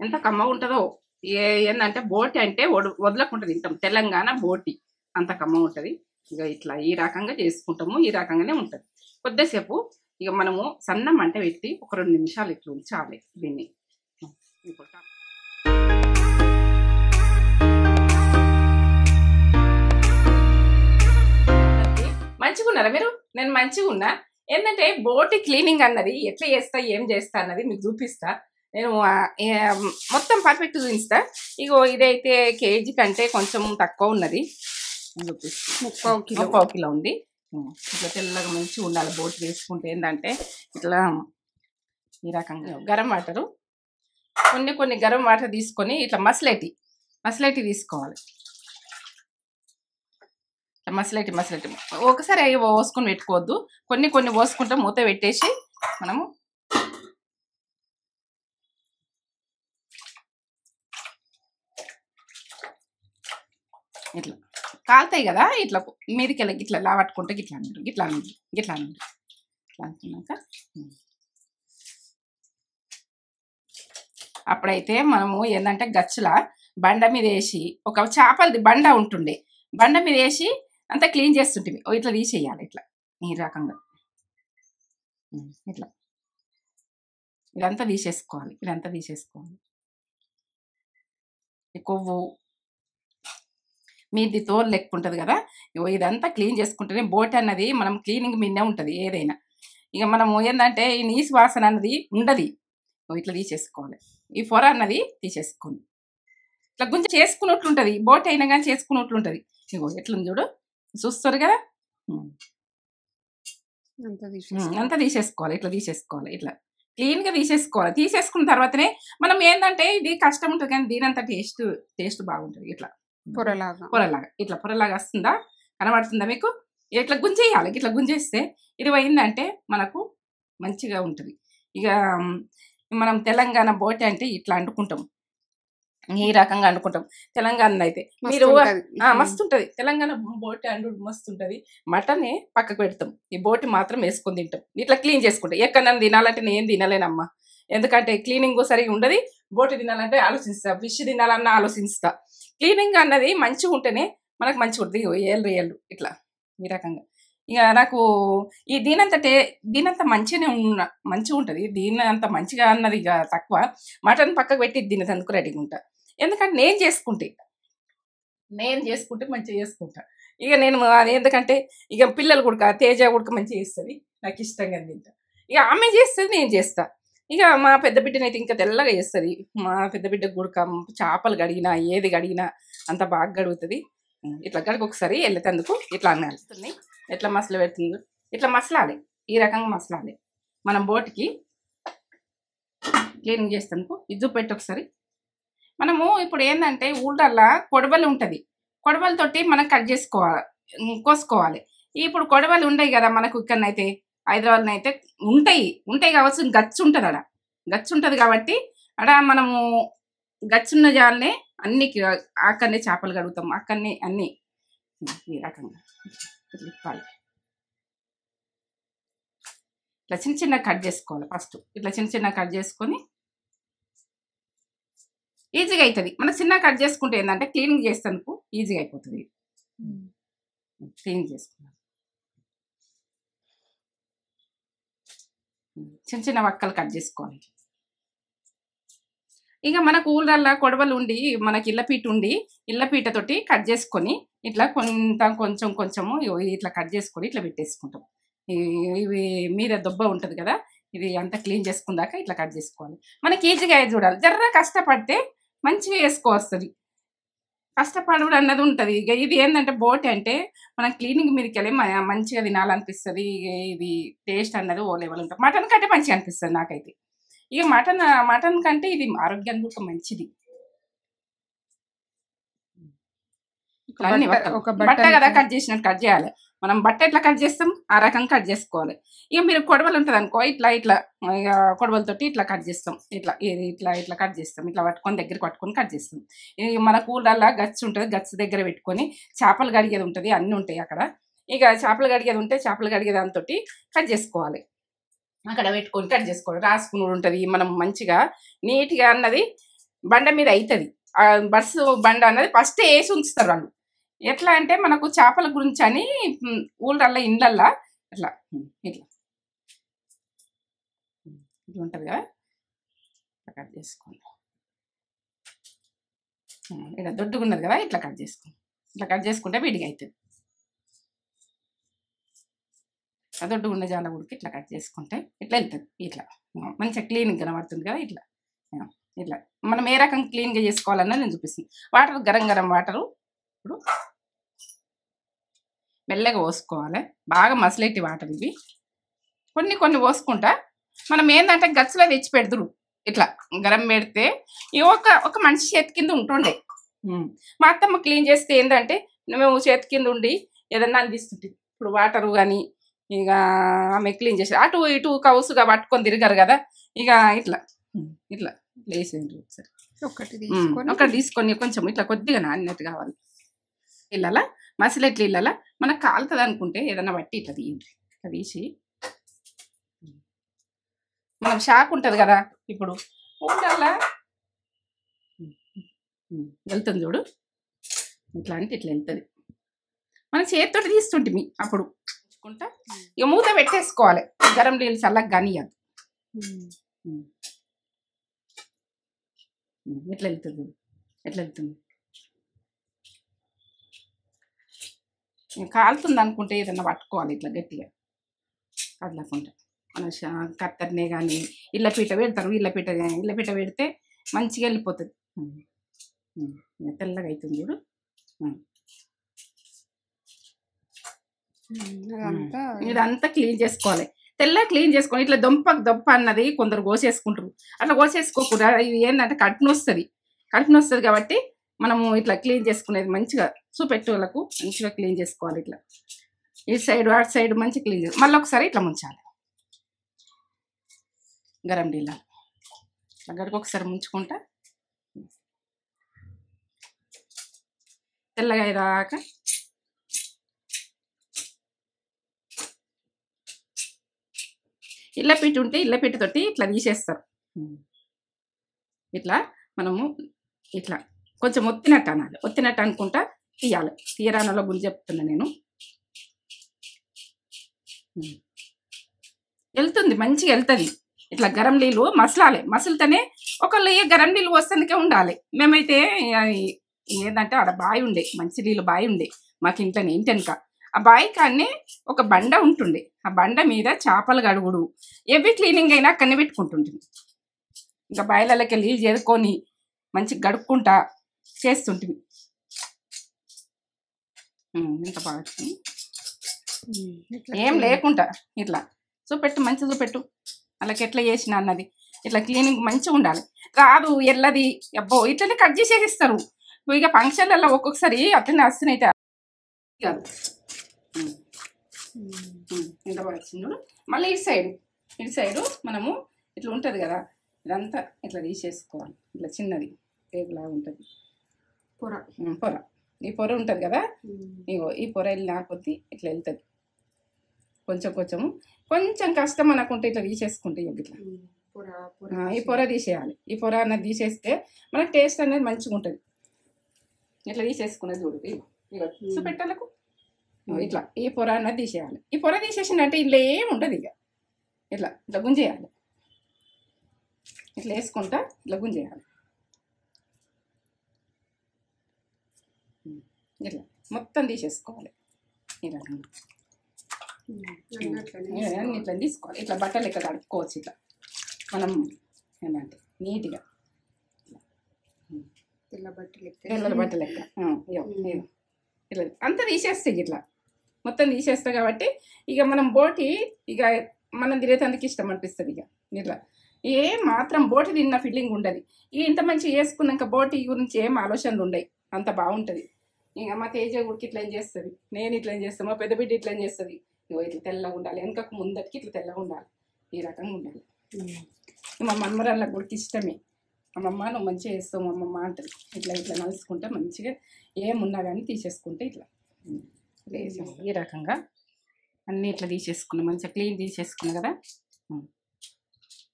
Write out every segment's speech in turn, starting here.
ఎంత కమ్మగా ఉంటుందో. ఏంటంటే బోటి అంటే వదలకుండా తింటాం. తెలంగాణ బోటి అంత కమ్మగా ఉంటుంది. ఇక ఇట్లా ఈ రకంగా చేసుకుంటాము. ఈ రకంగానే ఉంటుంది. కొద్దిసేపు ఇక మనము సన్నం మంట పెట్టి ఒక 2 నిమిషాలు ఇట్లా ఉంచాలి దీన్ని. మంచిగా ఉన్నారా మీరు? నేను మంచిగా ఉన్నా. ఏంటంటే బోటి క్లీనింగ్ అన్నది ఎట్లా చేస్తా ఏం చేస్తా అన్నది మీకు చూపిస్తా. నేను మొత్తం పర్ఫెక్ట్ చూపిస్తా. ఇగో ఇదైతే కేజీ కంటే కొంచెం తక్కువ ఉన్నది. చూపిస్తా. 1/4 కిలో ఉంది. ఇట్లా తెల్లగా మంచిగా ఉండాలి. బోటి వేసుకుంటే ఏంటంటే ఇట్లా ఈ రకంగా గరం వాటరు కొన్ని గరం వాటర్ తీసుకొని ఇట్లా మసలేటి తీసుకోవాలి. మసలేటి ఒకసారి అవి పోసుకొని పెట్టుకోవద్దు. కొన్ని పోసుకుంటాం. మూత పెట్టేసి మనము ఇట్లా కాలుతాయి కదా, ఇట్లా మీదికెళ్ళి ఇట్లా లావట్టుకుంటే గిట్లా అనుకున్నాక అప్పుడైతే మనము ఏంటంటే గచ్చుల బండ మీద వేసి ఒక చేపలది బండ ఉంటుండే, బండ మీద వేసి అంతా క్లీన్ చేస్తుంటుంది. ఇట్లా తీసేయాలి. ఇట్లా ఈ రకంగా ఇట్లా ఇదంతా తీసేసుకోవాలి. కొవ్వు మీది తోలు లెక్క ఉంటుంది కదా, ఇదంతా క్లీన్ చేసుకుంటేనే బోట్ అన్నది మనం క్లీనింగ్ మీదనే ఉంటుంది ఏదైనా. ఇక మనము ఏంటంటే ఈ నీసు వాసన అన్నది ఉండదు. ఇట్లా తీసేసుకోవాలి. ఈ పొర అన్నది తీసేసుకోండి. ఇట్లా గుంజ చేసుకున్నట్లుంటుంది. బోట్ అయినా కానీ చేసుకున్నట్లుంటుంది. ఇగో ఎట్లుంది చూడు, చూస్తారు కదా. అంతా తీసేసుకోవాలి. ఇట్లా క్లీన్గా తీసేసుకున్న తర్వాతనే మనం ఏంటంటే ఇది కష్టం ఉంటుంది కానీ దీనంత టేస్ట్ బాగుంటుంది. ఇట్లా పొరలాగా వస్తుందా, కనబడుతుందా మీకు? ఇట్లా గుంజేయాలి. ఇట్లా గుంజేస్తే ఇది అయిందంటే మనకు మంచిగా ఉంటుంది. ఇక మనం తెలంగాణ బోటి అంటే ఇట్లా అంటుకుంటాం. ఈ రకంగా అనుకుంటాం. తెలంగాణ అయితే మీరు మస్తు ఉంటుంది. తెలంగాణ బోటి అండు మస్తు ఉంటుంది. మటనే పక్కకు పెడతాం. ఈ బోటి మాత్రం వేసుకొని తింటాం. ఇట్లా క్లీన్ చేసుకుంటాం. ఎక్కడన్నా తినాలంటే నేను తినలేనమ్మా. ఎందుకంటే క్లీనింగ్ సరిగా ఉండదు. బోటి తినాలంటే ఆలోచిస్తా, ఫిష్ తినాలన్నా ఆలోచిస్తా. క్లీనింగ్ అన్నది మంచిగా ఉంటేనే మనకు మంచిగా ఉంటుంది. ఏళ్ళు ఇట్లా ఈ రకంగా. ఇక నాకు ఈ దీనంత మంచిగా ఉంటుంది. దీని అంత మంచిగా అన్నది ఇక తక్కువ. మటన్ పక్కకు పెట్టి దీని అందుకు రెడీగా ఉంటా. ఎందుకంటే నేను చేసుకుంటే మంచిగా చేసుకుంటా. ఇక నేను అది ఎందుకంటే ఇక పిల్లలు కూడా తేజ కూడా మంచిగా చేస్తుంది. నాకు ఇష్టంగా తింటా. ఇక ఆమె చేస్తుంది, నేను చేస్తా. ఇక మా పెద్ద బిడ్డనైతే ఇంకా తెల్లగా చేస్తుంది. మా పెద్ద బిడ్డ గుడక చేపలు గడిగినా ఏది గడిగినా అంత బాగా గడుగుతుంది. ఇట్లా గడికి ఒకసారి వెళ్ళేందుకు ఇట్లా అనాల్సింది. ఎట్లా మసలు పెడుతుంది, ఇట్లా మసలాలి. ఈ రకంగా మసలాలి. మనం బోటికి క్లీనింగ్ చేసేందుకు ఇది పెట్టి ఒకసారి మనము ఇప్పుడు ఏంటంటే ఊళ్ళల్లో కొడవలు ఉంటుంది. కొడవలతోటి మనం కట్ కోసుకోవాలి. ఇప్పుడు కొడవలు ఉండవు కదా మనకు. ఇక్కడనైతే హైదరాబాద్లో అయితే ఉంటాయి కావచ్చు. గచ్చు ఉంటుంది కాబట్టి అక్కడ మనము గచ్చున్న జాలనే అన్ని అక్కడనే చేపలు కడుగుతాం. అక్కడనే అన్ని ఈ రకంగా ఇప్పాలి. ఇట్లా చిన్న కట్ చేసుకోవాలి. ఫస్ట్ ఇట్లా చిన్న కట్ చేసుకొని ఈజీగా అవుతుంది. మనం చిన్న కట్ చేసుకుంటే ఏంటంటే క్లీనింగ్ చేసేందుకు ఈజీగా అయిపోతుంది. క్లీన్ చేసుకున్నాం. చిన్న వక్కలు కట్ చేసుకోవాలి. ఇక మనకు ఊళ్ళల్లో కొడవలు ఉండి మనకి ఇళ్ళపీటతోటి కట్ చేసుకొని ఇట్లా కొంచెము ఇట్లా కట్ చేసుకొని ఇట్లా పెట్టేసుకుంటాం. ఇవి మీద దొబ్బ ఉంటుంది కదా, ఇది అంతా క్లీన్ చేసుకుందాక ఇట్లా కట్ చేసుకోవాలి. మనకి ఈజీగా చూడాలి. జర్ర కష్టపడితే మంచిగా వేసుకోవస్తుంది. కష్టపడు అన్నది ఉంటుంది. ఇక ఇది ఏంటంటే బోటి అంటే మనం క్లీనింగ్ మీదకి వెళ్ళి మంచిగా తినాలనిపిస్తుంది. ఇది టేస్ట్ అన్నది ఓ లెవెల్ ఉంటుంది. మటన్ కంటే మంచిగా అనిపిస్తుంది నాకైతే. ఇక మటన్ కంటే ఇది ఆరోగ్యానికి కూడా మంచిది. బట్ట కదా కట్ చేసినట్టు కట్ చేయాలి. మనం బట్ట ఎట్లా కట్ చేస్తాం ఆ రకంగా కట్ చేసుకోవాలి. ఇక మీరు కొడవలు ఉంటుంది అనుకో, ఇట్లా ఇక కొడవలతోటి ఇట్లా కట్ చేస్తాం. ఇట్లా కట్ చేస్తాం. ఇట్లా దగ్గరికి పట్టుకొని కట్ చేస్తాం. మన కూలల్లో గచ్చు ఉంటుంది. గచ్చు దగ్గర పెట్టుకొని చేపలు కడిగేది ఉంటుంది. అన్నీ ఉంటాయి అక్కడ. ఇక చేపలు కడిగేది ఉంటే చేపలు కడిగే దాంతో కట్ చేసుకోవాలి. అక్కడ పెట్టుకొని కట్ చేసుకోవాలి. రాసుకుని ఉంటుంది. మనం మంచిగా నీట్గా అన్నది బండ మీద అవుతుంది. ఆ బస్సు బండ అన్నది ఫస్ట్ వేసి ఉంచుతారు వాళ్ళు. ఎట్లా అంటే మనకు చేపల గురించి అని ఊళ్ళల్లో ఇండ్లల్లా అట్లా ఇట్లా ఇట్లా ఉంటుంది కదా, ఇట్లా కట్ చేసుకోండి. ఇక్కడ దొడ్డుగా ఉన్నది కదా, ఇట్లా కట్ చేసుకోండి. ఇట్లా కట్ చేసుకుంటే విడిగా అవుతుంది. దొడ్డుగా ఉన్న జాల ఉడికి ఇట్లా కట్ చేసుకుంటే ఇట్లా వెళ్తుంది. ఇట్లా మంచిగా క్లీన్గా కనబడుతుంది కదా. ఇట్లా ఇట్లా మనం ఏ రకం క్లీన్గా చేసుకోవాలన్నా నేను చూపిస్తుంది. వాటర్ గరం గరం వాటరు ఇప్పుడు మెల్లగా పోసుకోవాలి. బాగా మసలేటి వాటర్ ఇవి. కొన్ని కొన్ని పోసుకుంటా. మనం ఏంటంటే గచ్చులో తెచ్చి పెడదురు ఇట్లా గరం పెడితే ఒక మనిషి చేతి కింద ఉంటుండే. మా అత్తమ్మ క్లీన్ చేస్తే ఏంటంటే మేము చేతి కింద ఉండి ఏదన్నా అందిస్తుంటే ఇప్పుడు వాటరు కానీ ఇక ఆమె క్లీన్ చేసి అటు ఇటు కౌసుగా పట్టుకొని తిరిగారు కదా. ఇక ఇట్లా ఇట్లా వేసేయండి ఒకసారి. ఒకటి తీసుకొని కొంచెం ఇట్లా కొద్దిగా నానినట్టు కావాలి. ఇళ్ళలా మసిలెట్లు ఇళ్ళలా మనకు కాలుతుంది అనుకుంటే ఏదన్నా బట్టి ఇట్లా తీయండి. ఇట్లా తీసి మనం షాక్ ఉంటుంది కదా, ఇప్పుడు ఊళ్ళల్లా వెళ్తుంది చూడు, ఇట్లా అంటే ఇట్లా వెళ్తుంది. మనం చేతితో తీస్తుంటే అప్పుడు ఉంచుకుంటా ఇక మూత పెట్టేసుకోవాలి. గరం నీళ్ళు చల్లగా కానియద్దు. ఎట్లా వెళ్తుంది, ఎట్లా వెళ్తుంది. కాలుతుంది అనుకుంటే ఏదన్నా పట్టుకోవాలి ఇట్లా గట్టిగా కదలకుండా. మన కత్తెరనే కానీ ఇళ్ళపీట పెడతారు. ఇళ్ళపీట పెడితే మంచిగా వెళ్ళిపోతుంది. తెల్లగా అవుతుంది చూడు. ఇదంతా క్లీన్ చేసుకోవాలి. తెల్లగా క్లీన్ చేసుకొని ఇట్లా దొంప అన్నది కొందరు కోసేసుకుంటారు. అట్లా కోసేసుకోకుండా ఇది ఏంటంటే కట్టునొస్తుంది కాబట్టి మనము ఇట్లా క్లీన్ చేసుకునేది మంచిగా చూపెట్టు వాళ్ళకు మంచిగా క్లీన్ చేసుకోవాలి. ఇట్లా ఇటు సైడ్ అటు సైడ్ మంచిగా క్లీన్ చేసి మళ్ళీ ఒకసారి ఇట్లా ముంచాలి. గరం నీళ్ళ ఇట్లా గడికి ఒకసారి ముంచుకుంటా తెల్లగా అయ్యేదాకా ఇళ్ళపీట ఉంటే ఇళ్ళపీటతోటి ఇట్లా తీసేస్తారు. ఇట్లా మనము ఇట్లా కొంచెం ఒత్తినట్టు అనాలి. ఒత్తినట్టు అనుకుంటా తీయాలి. తీయరానలో గురి చెప్తున్నా నేను. వెళ్తుంది మంచిగా వెళ్తుంది. ఇట్లా గరం నీళ్ళు మసలాలి. మసులుతోనే ఒకళ్ళు గరం నీళ్ళు వస్తుందికే ఉండాలి. మేమైతే ఏంటంటే ఆడ బావి ఉండే, మంచి నీళ్ళు బావి ఉండే మాకు ఇంట్లోనే ఇంటెనక. ఆ బావి కానీ ఒక బండ ఉంటుండే. ఆ బండ మీద చేపలు కడుగుడు ఎవ్రీ క్లీనింగ్ అయినా అక్కడనే పెట్టుకుంటుంటుంది. ఇంకా బాయిలకి నీళ్ళు చేరుకొని మంచిగా గడుక్కుంటా చేస్తుంటుంది. ఇంత బాగా ఏం లేకుండా ఇట్లా చూపెట్టు, మంచిగా చూపెట్టు వాళ్ళకి ఎట్లా చేసిన అన్నది. ఇట్లా క్లీనింగ్ మంచిగా ఉండాలి. కాదు ఎల్లది అబ్బో ఇట్లనే కట్ చేసేసిస్తారు. ఇక ఫంక్షన్లలో ఒక్కొక్కసారి అట్లనే వస్తున్నాయి కాదు. ఇంత బాగా వచ్చింది. మళ్ళీ ఇటు సైడు మనము ఇట్లా ఉంటుంది కదా, ఇదంతా ఇట్లా తీసేసుకోవాలి. ఇట్లా చిన్నది టేబుల్లాగా ఉంటుంది పొర. ఈ పొర ఉంటుంది కదా, ఇగో ఈ పొర వెళ్ళినా కొద్దీ ఇట్లా వెళ్తుంది. కొంచెం కష్టం అనుకుంటే ఇట్లా తీసేసుకుంటే ఇట్లా ఈ పొర తీసేయాలి. ఈ పొర అన్నది తీసేస్తే మనకు టేస్ట్ అనేది మంచిగా ఉంటుంది. ఇట్లా తీసేసుకున్నది చూడు. ఇక చూపెట్టాలకు ఇట్లా ఈ పొర అన్నది తీసేయాలి. ఈ పొర తీసేసిందంటే ఇంట్లో ఏమి ఉంటుంది. ఇట్లా గుంజేయాలి. ఇట్లా వేసుకుంటా ఇట్లా గుంజేయాలి. ఇట్లా మొత్తం తీసేసుకోవాలి. ఈ రకంగా అన్ని ఇట్లా తీసుకోవాలి. ఇట్లా బట్టలు లెక్క కడుక్కోవచ్చు. ఇట్లా మనం ఏంటంటే నీట్గా తెల్ల బట్ట లెక్క ఇట్లా అంతా తీసేస్తాయి. ఇట్లా మొత్తం తీసేస్తా కాబట్టి ఇక మనం బోటి ఇక మనం తినేందుకు ఇష్టం అనిపిస్తుంది. ఇట్లా ఏం మాత్రం బోటి తిన్న ఫీలింగ్ ఉండదు. ఇక ఇంత మంచిగా చేసుకున్నాక బోటి గురించి ఏం ఆలోచనలు ఉండవు. అంత బాగుంటుంది. ఇక మా తేజ గుడికి ఇట్లా చేస్తుంది, నేను ఇట్లా చేస్తాను, మా పెద్ద బిడ్డ ఇట్లా చేస్తుంది. ఇగో ఇట్లా తెల్లగా ఉండాలి, వెనకకు ముందటికి ఇట్లా తెల్లగా ఉండాలి. ఈ రకంగా ఉండాలి. మా మమ్మరాళ్ళ గుడికి ఇష్టమే. అమ్మమ్మ నువ్వు మంచిగా చేస్తావు అమ్మమ్మ అంటది. ఇట్లా నలుసుకుంటే మంచిగా ఏమున్నా కానీ తీసేసుకుంటే ఇట్లా ఈ రకంగా అన్నీ ఇట్లా తీసేసుకున్నా, మంచిగా క్లీన్ తీసేసుకున్నా కదా.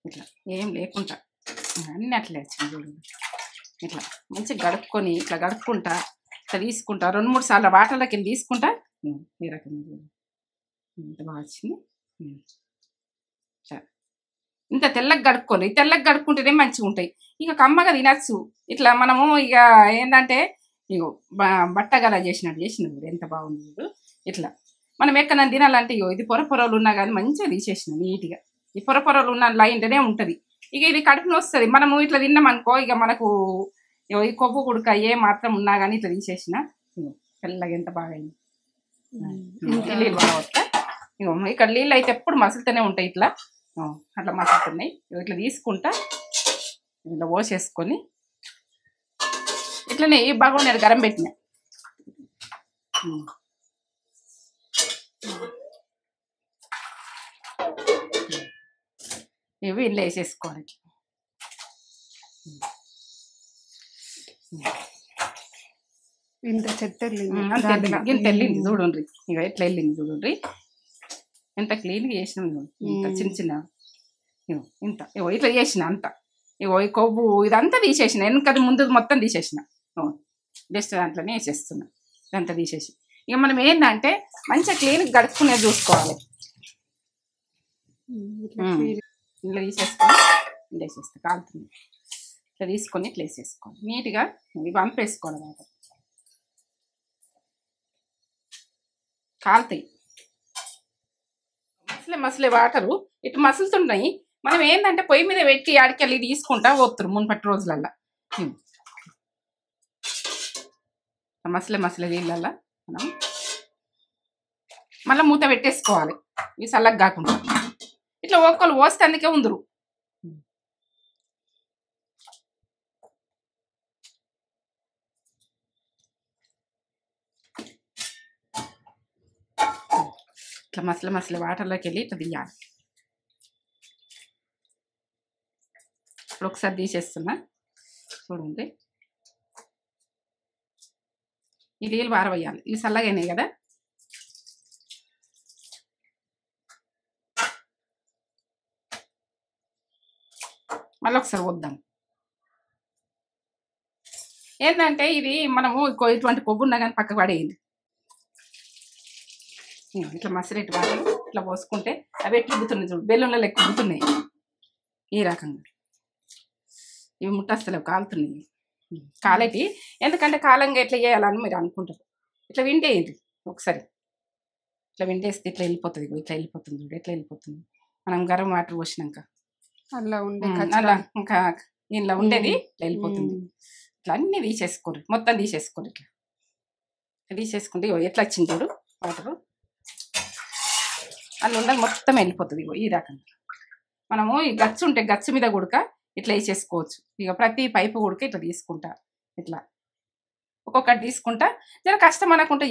ఇట్లా ఏం లేకుండా అన్నీ అట్లే వచ్చింది చూడండి. ఇట్లా మంచిగా గడుపుకొని ఇట్లా గడుపుకుంటా ఇట్లా తీసుకుంటా 2-3 సార్లు వాటర్లోకి వెళ్ళి తీసుకుంటా. ఈ రకంగా ఇంత బాగా వచ్చింది. ఇంత తెల్లగా గడుపుకోండి. తెల్లగా గడుపుకుంటేనే మంచిగా ఉంటాయి. ఇక కమ్మగా తినచ్చు. ఇట్లా మనము ఇక ఏంటంటే ఇగో బట్టగల చేసినట్టు ఎంత బాగుంది చూడు. ఇట్లా మనం ఎక్కడ తినాలంటే ఇగో ఇది పొరలు ఉన్నా కానీ మంచిగా తీసేసిన నీట్గా. ఈ పొరలు ఉన్న లైన్లోనే ఉంటుంది. ఇక ఇది కడుపుని వస్తుంది. మనము ఇట్లా తిన్నామనుకో ఇక మనకు ఈ కొవ్వు కుడక ఏ మాత్రం ఉన్నా కానీ ఇట్లా తీసేసిన తెల్లగా ఎంత బాగా అయింది. నీళ్ళు బాగా వస్తా. ఇగో ఇక్కడ నీళ్ళు అయితే ఎప్పుడు మసులుతూనే ఉంటాయి. ఇట్లా అట్లా మసులుతున్నాయి. ఇట్లా తీసుకుంటా ఇట్లా పోసేసుకొని ఇట్లనే బాగా నేను గరం పెట్టిన ఇవి ఇంట్లో వేసేసుకోవాలి. ఇంత చెత్త ఇంత వెళ్ళింది చూడండి. ఇక ఎట్లా వెళ్ళింది చూడండి. ఎంత క్లీన్గా చేసినాం. ఇంత చిన్న చిన్న ఇంత ఇట్లా చేసిన అంత ఈ కొవ్వు ఇదంతా తీసేసిన. వెనకది ముందు మొత్తం తీసేసిన. జస్ట్ దాంట్లోనే వేసేస్తున్నా. ఇదంతా తీసేసి ఇక మనం ఏంటంటే మంచిగా క్లీన్గా గడుపుకునేది చూసుకోవాలి. ఇట్లా తీసేసుకొని ఇట్లా వేసేస్తా. కాలుతుంది ఇట్లా తీసుకొని ఇట్లా వేసేసుకోవాలి. నీట్గా ఇవి పంపేసుకోవాలి. వాటర్ కాలుతాయి. మసలే వాటరు ఇటు మసులుతున్నాయి. మనం ఏంటంటే పొయ్యి మీద పెట్టి ఆడికెళ్ళి తీసుకుంటా పోతురు మున్పటి రోజులల్లో. మసలే నీళ్ళల్లో మనం మళ్ళీ మూత పెట్టేసుకోవాలి. ఇవి చల్లగా కాకుండా ఇట్లా ఒక్కరు పోస్తే అందుకే ఉందరు. ఇట్లా మసలే వాటర్లోకి వెళ్ళి ఇట్లా తీయాలి. ఇప్పుడు ఒకసారి తీసేస్తున్నా చూడండి. ఈ నీళ్ళు పారవేయాలి. ఇవి చల్లగా అయినాయి కదా. మళ్ళీ ఒకసారి వద్దాం. ఏంటంటే ఇది మనము ఇటువంటి కొవ్వు ఉన్నా కానీ పక్కకు పడేయండి. ఇట్లా మసరెట్టు వాటర్ ఇట్లా పోసుకుంటే అవి ఎట్లు ఉబ్బుతున్నాయి చూడు. బెల్లంలో లెక్క ఉబ్బుతున్నాయి. ఈ రకంగా ఇవి ముట్టస్తలేవు, కాలుతున్నాయి. కాలేటి ఎందుకంటే కాలంగా ఎట్లా చేయాలని మీరు అనుకుంటారు. ఇట్లా వింటేయండి ఒకసారి. ఇట్లా వింటేస్తే ఇట్లా వెళ్ళిపోతుంది. ఇట్లా వెళ్ళిపోతుంది చూడు. ఎట్లా వెళ్ళిపోతుంది మనం గరం వాటర్ పోసినాక అలా ఇంకా ఇంట్లో ఉండేది ఇట్లా వెళ్ళిపోతుంది. ఇట్లా అన్నీ తీసేసుకోరు. మొత్తం తీసేసుకోరు. ఇట్లా తీసేసుకుంటే ఎట్లా వచ్చింది చూడు వాటరు. అందులో ఉన్నది మొత్తం వెళ్ళిపోతుంది. ఈ రకంగా మనము ఈ గచ్చు ఉంటే గచ్చు మీద కూడక ఇట్లా వేసేసుకోవచ్చు. ఇక ప్రతి పైపు కూడక ఇట్లా తీసుకుంటా. ఇట్లా ఒక్కొక్కటి తీసుకుంటా. జర కష్టం అనకుంటే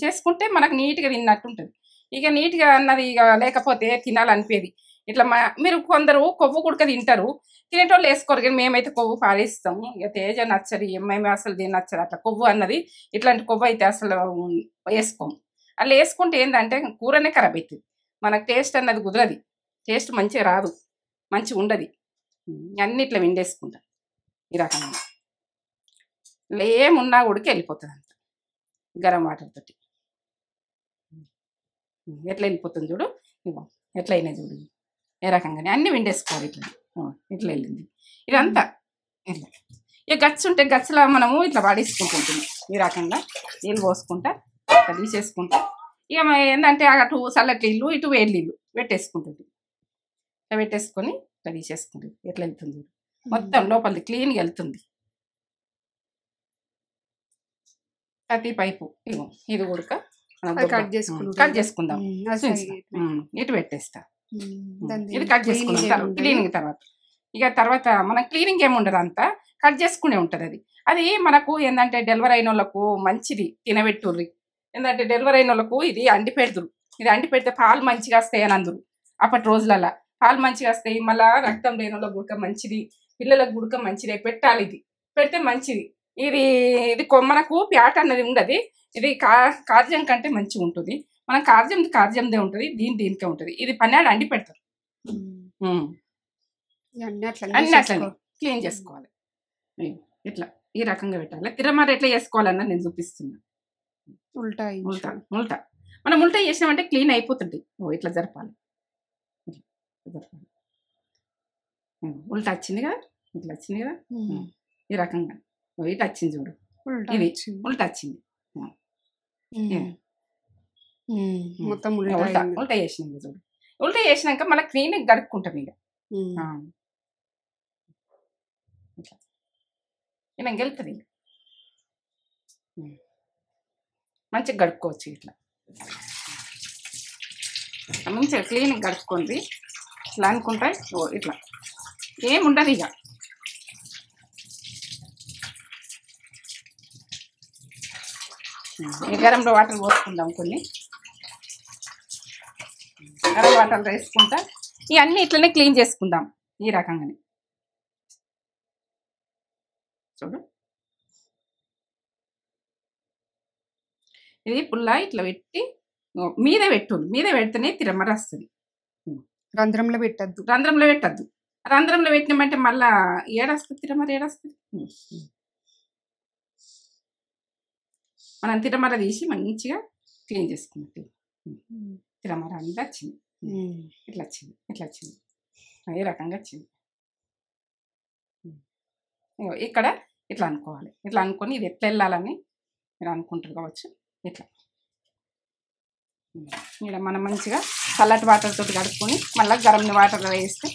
చేసుకుంటే మనకు నీట్గా తిన్నట్టు ఉంటుంది. ఇక నీట్గా అన్నది ఇక లేకపోతే తినాలనిపేది. ఇట్లా మీరు కొందరు కొవ్వు కుడక తింటారు. తినేటోళ్ళు వేసుకోరు. కానీ మేమైతే కొవ్వు పారేస్తాము. ఇక తేజ నచ్చది, మేము అసలు దీన్ని నచ్చదు. అట్లా కొవ్వు అన్నది ఇట్లాంటి కొవ్వు అయితే అసలు వేసుకోము. అలా వేసుకుంటే ఏంటంటే కూరనే ఖరాబ్ అవుతుంది. మనకు టేస్ట్ అన్నది కుదరది. టేస్ట్ మంచిగా రాదు, మంచిగా ఉండదు. అన్నీ ఇట్లా విండేసుకుంటా. ఈ రకంగా ఏమున్నా ఉడికి వెళ్ళిపోతుంది అంత గరం వాటర్ తోటి. ఎట్లా వెళ్ళిపోతుంది చూడు. ఇగో ఎట్లా అయినా చూడు. ఏ రకంగానే అన్నీ విండేసుకోవాలి. ఇట్లా వెళ్ళింది ఇదంతా. ఇట్లా ఇక గచ్చు ఉంటే గచ్చులో మనము ఇట్లా వాడేసుకుంటుంటుంది. ఈ రకంగా నీళ్ళు పోసుకుంటా ఇట్లా తీసేసుకుంటా. ఇక ఏంటంటే అటు చల్లటి నీళ్ళు ఇటు వేడి నీళ్ళు పెట్టేసుకుంటుంది. ఇట్లా పెట్టేసుకొని ఇట్లా తీసేసుకుంటుంది. ఎట్లా వెళ్తుంది మొత్తం లోపలిది క్లీన్గా వెళ్తుంది ప్రతి పైపు. ఇగో ఇది కూడా కట్ చేసుకుందాం. ఇటు పెట్టేస్తా. ఇది కట్ చేసుకుందాం క్లీనింగ్ తర్వాత. ఇక తర్వాత మన క్లీనింగ్ ఏముండదు, అంతా కట్ చేసుకునే ఉంటుంది. అది మనకు ఏంటంటే డెలివరీ అయిన వాళ్ళకు మంచిది తినబెట్టుర్రి. ఏంటంటే డెలివరీ అయిన వాళ్ళకు ఇది అండి పెడుతురు. ఇది అండి పెడితే పాలు మంచిగా వస్తాయి అని అందరు. అప్పటి రోజులలో పాలు మంచిగా వస్తాయి. మళ్ళీ రక్తం లేని వాళ్ళకి గుడక మంచిది, పిల్లలకు గుడక మంచిదే పెట్టాలి. ఇది పెడితే మంచిది. ఇది మనకు ప్యాట్ అన్నది ఉండదు. ఇది కార్జం కంటే మంచిగా ఉంటుంది. మనం కార్జందే ఉంటుంది. దీనికే ఉంటుంది. ఇది పన్నాడు అండి పెడతారు. అన్ని అట్లనే క్లీన్ చేసుకోవాలి. ఇట్లా ఈ రకంగా పెట్టాలి. తిరమర ఎట్లా చేసుకోవాలన్నా నేను చూపిస్తున్నా. ఉల్టా ఉల్టా ఉల్టా మనం ఉల్టా చేసినామంటే క్లీన్ అయిపోతుంది. ఇట్లా జరపాలి, ఇట్లా జరపాలి. ఉల్టా వచ్చింది కదా, ఇట్లా వచ్చింది కదా, ఈ రకంగా ఇట్లా వచ్చింది చూడు, ఇది ఉల్టా వచ్చింది. మొత్తం ఉల్టా ఉల్టా చేసినాక చూడు, ఉల్టా చేసినాక మళ్ళీ క్లీన్ గడుక్కుంటాం ఇక. ఇలా గెలుతుంది, మంచిగా గడుక్కోవచ్చు. ఇట్లా మంచిగా క్లీన్ గడుక్కోండి. ఇట్లా అనుకుంటే ఇట్లా ఏముండదు ఇక. గరంలో వాటర్ పోసుకుందాం కొన్ని. గరం వాటర్ వేసుకుంటా ఇవన్నీ ఇట్లనే క్లీన్ చేసుకుందాం ఈ రకంగానే. చూడు, ఇది పుల్ల ఇట్లా పెట్టి మీద పెట్టు, మీద పెడితేనే తిరమర వస్తుంది. రంధ్రంలో పెట్టద్దు, రంధ్రంలో పెట్టద్దు. రంధ్రంలో పెట్టినామంటే మళ్ళా ఏడొస్తుంది తిరమర, ఏడొస్తుంది. మనం తిరమర తీసి మంచిగా క్లీన్ చేసుకున్నట్టు తిరమర అంతా వచ్చింది. ఇట్లా వచ్చింది, ఇట్లా వచ్చింది, ఏ రకంగా వచ్చింది. ఇక్కడ ఇట్లా అనుకోవాలి. ఇట్లా అనుకొని ఇది ఎట్లా వెళ్ళాలని మీరు అనుకుంటారు కావచ్చు. ఇట్లా ఇక్కడ మనం మంచిగా చల్లటి వాటర్ తోటి కడుక్కొని మళ్ళీ గరం వాటర్లో వేస్తే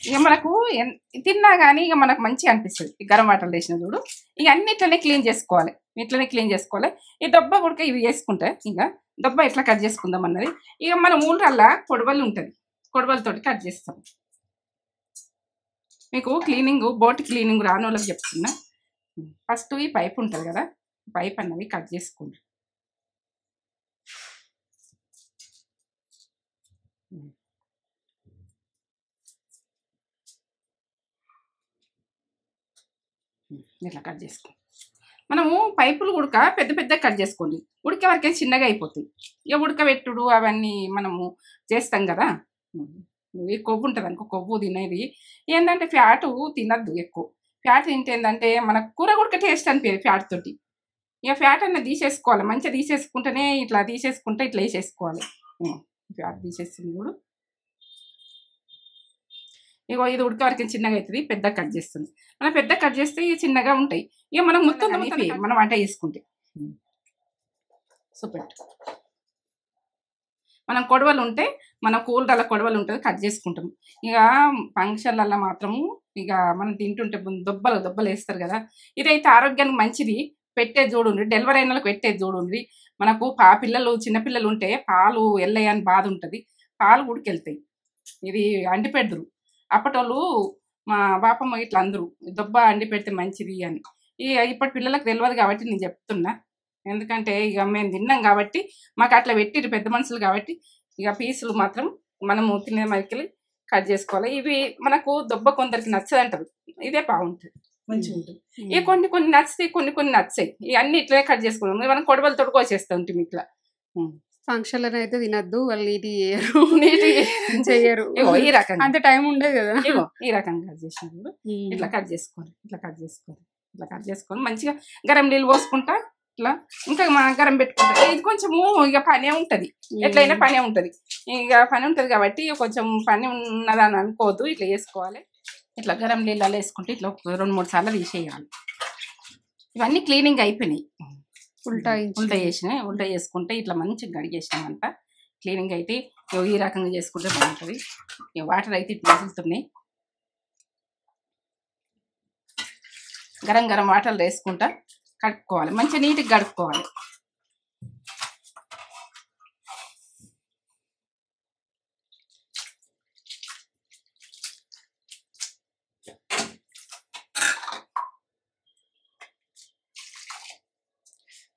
ఇక మనకు తిన్నా కానీ ఇక మనకు మంచిగా అనిపిస్తుంది. ఈ గరం వాటర్లో వేసిన చూడు, ఇక అన్ని ఇట్లనే క్లీన్ చేసుకోవాలి, ఇట్లనే క్లీన్ చేసుకోవాలి. ఈ దొబ్బ కూడా ఇవి వేసుకుంటే ఇక దొబ్బ ఎట్లా కట్ చేసుకుందాం అన్నది. ఇక మన ఊళ్ళల్లో కొడవలు ఉంటుంది, కొడవలతోటి కట్ చేస్తాం. మీకు క్లీనింగ్ బోట్ క్లీనింగ్ రాని వాళ్ళకి చెప్తున్నా. ఫస్ట్ ఈ పైప్ ఉంటుంది కదా, పైప్ అన్నది కట్ చేసుకోండి. ఇట్లా కట్ చేసుకోండి. మనము పైపులు ఉడక పెద్ద పెద్ద కట్ చేసుకోండి. ఉడికే వరకే చిన్నగా అయిపోతాయి. ఇక ఉడకబెట్టుడు అవన్నీ మనము చేస్తాం కదా. ఈ కొవ్వు ఉంటుంది అనుకో, కొవ్వు తినేది ఏంటంటే ఫ్యాటు తినద్దు ఎక్కువ. ఫ్యాట్ తింటే ఏంటంటే మనకు కూర కూడా టేస్ట్ అనిపించదు ఫ్యాట్ తోటి. ఇక ఫ్యాట్ అన్నది తీసేసుకోవాలి, మంచిగా తీసేసుకుంటేనే ఇట్లా తీసేసుకుంటే ఇట్లా వేసేసుకోవాలి. ఫ్యాట్ తీసేస్తుంది కూడా. ఇగో ఇది ఉడక వరకు చిన్నగా అవుతుంది, పెద్ద కట్ చేస్తుంది. మనం పెద్ద కట్ చేస్తే చిన్నగా ఉంటాయి. ఇక మనం మొత్తం మనం వంట చేసుకుంటే సూపర్. మనం కొడవలు ఉంటే మన కూరల కొడవలు ఉంటుంది, కట్ చేసుకుంటాం. ఇక ఫంక్షన్లలో మాత్రము ఇక మనం తింటుంటే దొబ్బలు దొబ్బలు వేస్తారు కదా. ఇదైతే ఆరోగ్యానికి మంచిది. పెట్టేది చూడండి, డెలివరీ అయిన వాళ్ళకి పెట్టేది చూడండి. మనకు పిల్లలు చిన్నపిల్లలు ఉంటే పాలు వెళ్ళాయని బాధ ఉంటుంది, పాలు ఉడికెళ్తాయి. ఇది అండి పెడదురు అప్పటోళ్ళు, మా బాపమ్మ ఇట్లా అందరూ దొబ్బ అండి పెడితే మంచిది అని. ఇప్పటి పిల్లలకు తెలియదు కాబట్టి నేను చెప్తున్నా. ఎందుకంటే ఇక మేము తిన్నాం కాబట్టి మాకు అట్లా పెట్టిరు పెద్ద మనుషులు కాబట్టి. ఇక పీసులు మాత్రం మనము తినే మరికెళ్ళి కట్ చేసుకోవాలి. ఇవి మనకు దొబ్బ కొందరికి నచ్చదు అంటారు, ఇదే బాగుంటుంది, మంచిగా ఉంటుంది. ఇక కొన్ని కొన్ని నచ్చుతాయి, కొన్ని కొన్ని నచ్చాయి. ఇవన్నీ ఇట్లనే కట్ చేసుకున్నాం. మనం కొడవలతో కోసేస్తూ ఉంటాం ఇట్లా. ఫంక్షన్లో అయితే తినద్దు, వాళ్ళు నీటి చేయరు. ఈ రకంగా అంత టైం ఉండదు కదా. ఈ రకంగా కట్ చేసినప్పుడు ఇట్లా కట్ చేసుకోవాలి, ఇట్లా కట్ చేసుకోవాలి, ఇట్లా కట్ చేసుకొని మంచిగా గరం నీళ్ళు పోసుకుంటా ఇట్లా ఇంకా గరం పెట్టుకుంటా. ఇది కొంచెము ఇక పనే ఉంటుంది, ఎట్లయినా పనే ఉంటుంది. ఇక పని ఉంటుంది కాబట్టి కొంచెం పని ఉన్నదని అనుకోవద్దు, ఇట్లా చేసుకోవాలి. ఇట్లా గరం నీళ్ళలో వేసుకుంటే ఇట్లా 2-3 సార్లు తీసేయాలి. ఇవన్నీ క్లీనింగ్ అయిపోయినాయి. ఉల్టా చేసుకుంటే ఇట్లా మంచిగా గడిగేసినామంట. క్లీనింగ్ అయితే ఈ రకంగా చేసుకుంటే బాగుంటుంది. వాటర్ అయితే ఇట్లా వదులుతున్నాయి. గరం గరం వాటర్లు వేసుకుంటా కడుక్కోవాలి, మంచిగా నీట్గా కడుక్కోవాలి.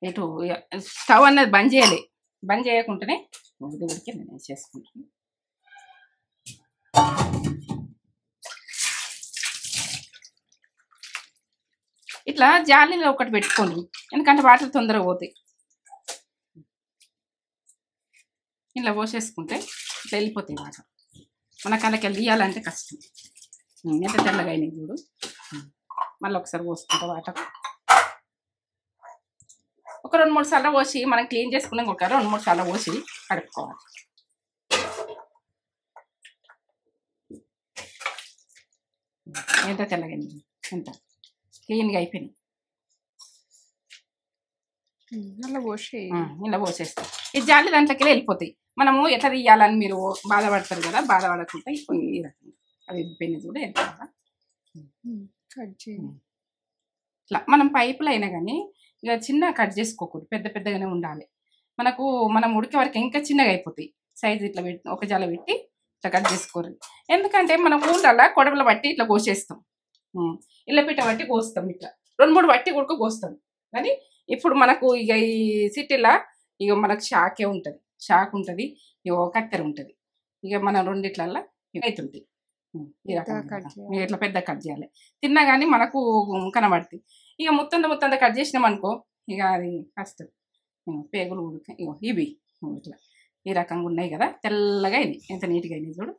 ఇటు స్టవ్ అన్నది బంద్ చేయాలి, బంద్ చేయకుండానే ఉడికి నేను చేసుకుంటాను. ఇట్లా జాలీలో ఒకటి పెట్టుకోండి, ఎందుకంటే వాటర్ తొందరగా పోతాయి. ఇలా పోసేసుకుంటే ఇట్లా వెళ్ళిపోతాయి వాటర్. మనకు అందుకెళ్ళి తీయాలంటే కష్టం. ఎంత తెల్లగా అయినాయి చూడు. మళ్ళీ ఒకసారి పోసుకుంటా వాటర్. ఒక 2-3 సార్లు పోసి మనం క్లీన్ చేసుకున్నాం. ఒక 2-3 సార్లు పోసి కడుక్కోవాలి. ఎంత తెల్లగా అయినాయి, ఎంత క్లీన్గా అయిపోయినాయి. ఇలా పోసేస్తాం. ఈ జాలి దాంట్లోకి వెళ్ళిపోతాయి. మనము ఎట్లా తీయాలని మీరు బాధపడతారు కదా, బాధపడకుండా ఈ రకంగా అది వెళ్ళిపోయినాయి చూడు. ఎంత ఇట్లా మనం పైపులు అయినా కానీ ఇక చిన్న కట్ చేసుకోకూడదు, పెద్ద పెద్దగానే ఉండాలి. మనకు మనం ఉడికే వరకు ఇంకా చిన్నగా అయిపోతాయి. సైజు ఇట్లా పెట్టి ఒక జాల పెట్టి ఇట్లా కట్ చేసుకోరు. ఎందుకంటే మనం ఊళ్ళల్లో కొడవలు బట్టి ఇట్లా కోసేస్తాం, ఇళ్ళపిట్ట బట్టి కోస్తాం. ఇట్లా 2-3 బట్టి కూడా కోస్తాం. కానీ ఇప్పుడు మనకు ఇక ఈ సిటీలో ఇక మనకు షాకే ఉంటుంది, షాక్ ఉంటుంది, ఇక కత్తెర ఉంటుంది. ఇక మనం రెండిట్లల్లో అవుతుంటాయి. ఈ రకంగా ఇట్లా పెద్ద కట్ చేయాలి. తిన్నా కానీ మనకు కనబడుతుంది. ఇక మొత్తం కట్ చేసినాం అనుకో ఇక అది కష్టం. పేగులు ఉడికి ఇగో ఇవి ఇట్లా ఈ రకంగా ఉన్నాయి కదా, తెల్లగా అయినాయి. ఎంత నీట్గా అయినాయి చూడు.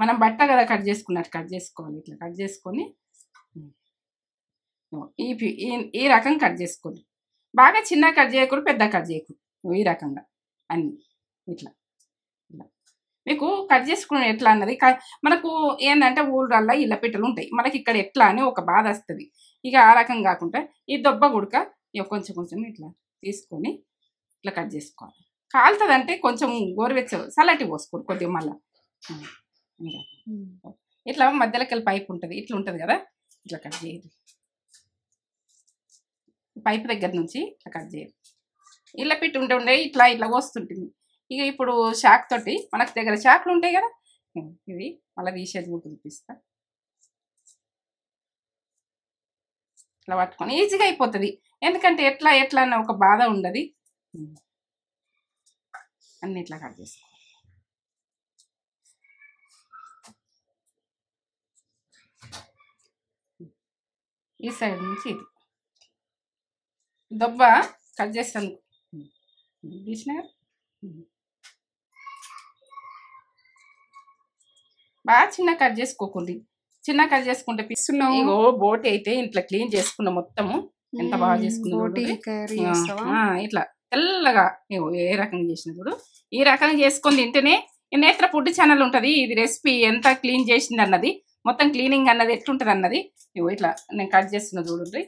మనం బట్ట కదా కట్ చేసుకున్నట్టు కట్ చేసుకోవాలి. ఇట్లా కట్ చేసుకొని ఈ రకం కట్ చేసుకోండి. బాగా చిన్న కట్ చేయకూడదు, పెద్ద కట్ చేయకూడదు. ఈ రకంగా అన్నీ ఇట్లా ఇట్లా మీకు కట్ చేసుకుని ఎట్లా అన్నది మనకు ఏంటంటే ఊళ్ళల్లో ఇళ్ళ పెట్టెలు ఉంటాయి. మనకి ఇక్కడ ఎట్లా అని ఒక బాధ వస్తుంది. ఇక ఆ రకం కాకుండా ఈ దొబ్బ గుడక ఇక కొంచెం ఇట్లా తీసుకొని ఇట్లా కట్ చేసుకోవాలి. కాలుతుంది అంటే కొంచెం గోరువెచ్చ చల్లటి పోసుకోరు కొద్దిగా. మళ్ళీ ఇట్లా మధ్యలోకి వెళ్ళి పైపు ఉంటుంది, ఇట్లా ఉంటుంది కదా, ఇట్లా కట్ చేయదు. పైపు దగ్గర నుంచి ఇట్లా కట్ చేయదు. ఇళ్ళ పెట్టి ఉండే ఇట్లా వస్తుంటుంది. ఇక ఇప్పుడు షాక్ తోటి మనకు దగ్గర షాక్లు ఉంటాయి కదా, ఇవి మళ్ళీ తీసేది కూడా చూపిస్తా. ఇట్లా పట్టుకొని ఈజీగా అయిపోతుంది. ఎందుకంటే ఎట్లా అన్న ఒక బాధ ఉండదు. అన్ని ఇట్లా కట్ చేసుకో. ఈ సైడ్ నుంచి ఇది దొబ్బ కట్ చేస్తాను తీసిన బాగా చిన్న కట్ చేసుకోకండి. చిన్న కట్ చేసుకుంటే పిస్తున్నావు. ఇగో బోటి అయితే ఇట్లా క్లీన్ చేసుకున్న మొత్తము ఎంత బాగా చేసుకున్నా ఇట్లా తెల్లగా ఏ రకంగా చేసిన చూడు. ఈ రకంగా చేసుకొని తింటేనే నేత్ర ఫుడ్ ఛానల్ ఉంటుంది. ఇది రెసిపీ ఎంత క్లీన్ చేసింది అన్నది, మొత్తం క్లీనింగ్ అన్నది ఎట్లుంటుంది అన్నది ఇగో ఇట్లా నేను కట్ చేస్తున్నా చూడండి.